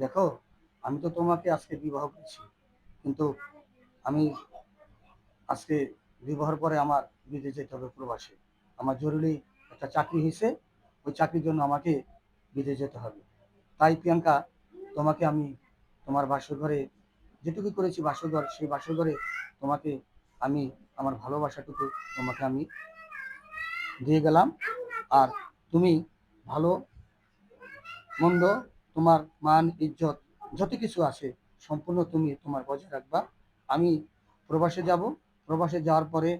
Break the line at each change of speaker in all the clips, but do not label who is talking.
দেখো, আমি তো তোমাকে আজকে বিবাহ করেছি, কিন্তু আমি আজকে বিবাহের পরে আমার বিদেশ যেতে হবে প্রবাসে। আমার জরুরি একটা চাকরি হয়েছে, ওই চাকরির জন্য আমাকে বিদেশ যেতে হবে। তাই প্রিয়াঙ্কা, তোমাকে আমি তোমার বাসর ঘরে যেটুকু করেছি বাসর ঘর, সেই বাসর ঘরে তোমাকে আমি আমার ভালোবাসাটুকু তোমাকে আমি দিয়ে গেলাম। আর তুমি ভালো মন্দ, তোমার মান ইজ্জত যত কিছু আছে সম্পূর্ণ তুমি তোমার বজায় রাখবা। আমি প্রবাসে যাব, প্রবাসে যাওয়ার পরে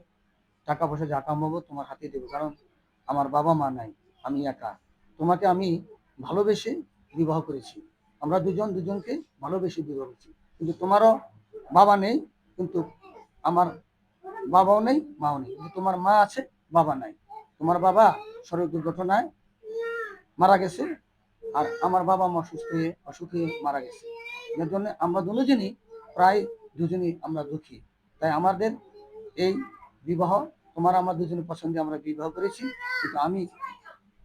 টাকা পয়সা যা কামাবো তোমার হাতে দেবো, কারণ আমার বাবা মা নাই, আমি একা। তোমাকে আমি ভালোবেসে বিবাহ করেছি, আমরা দুজন দুজনকে ভালোবেসে বিবাহ করেছি। কিন্তু তোমারও বাবা নেই, কিন্তু আমার বাবাও নেই মাও নেই, কিন্তু তোমার মা আছে, বাবা নাই। তোমার বাবা সড়ক দুর্ঘটনায় মারা গেছে, আর আমার বাবা মা অসুস্থ হয়ে অসুখে মারা গেছে। যার জন্য আমরা দুজনই প্রায় দুজনই আমরা দুঃখী। তাই আমাদের এই বিবাহ, তোমার আমার দুজনের পছন্দে আমরা বিবাহ করেছি। কিন্তু আমি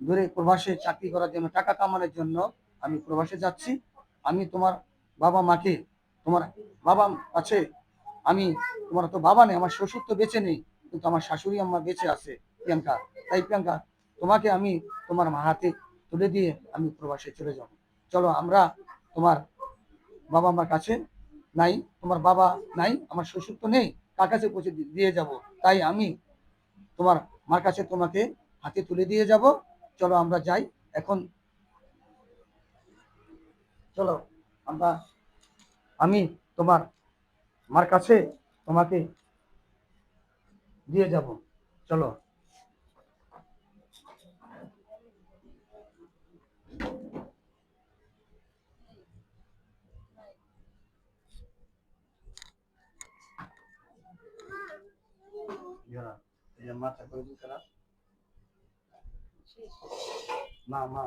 দূরে প্রবাসে চাকরি করার জন্য, টাকা কামানোর জন্য আমি প্রবাসে যাচ্ছি। আমি তোমার বাবা মাকে, তোমার বাবা আছে, আমি, তোমার তো বাবা নেই, আমার শ্বশুর তো বেঁচে নেই, কিন্তু আমার শাশুড়ি আম্মা বেঁচে আছে প্রিয়াঙ্কা। তাই প্রিয়াঙ্কা, তোমাকে আমি তোমার মা হাতে তুলে দিয়ে আমি প্রবাসে চলে যাব। চলো আমরা, তোমার বাবা আমার কাছে নাই, তোমার বাবা নাই, আমার শ্বশুর তো নেই, কার কাছে পৌঁছে দিয়ে যাব। তাই আমি তোমার মার কাছে তোমাকে হাতে তুলে দিয়ে যাব। চলো আমরা যাই এখন, চলো আমরা, আমি তোমার মার কাছে তোমাকে দিয়ে যাব। চলো। মাথা করে দিন খারাপ, মা মা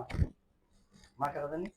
মা কেন জানি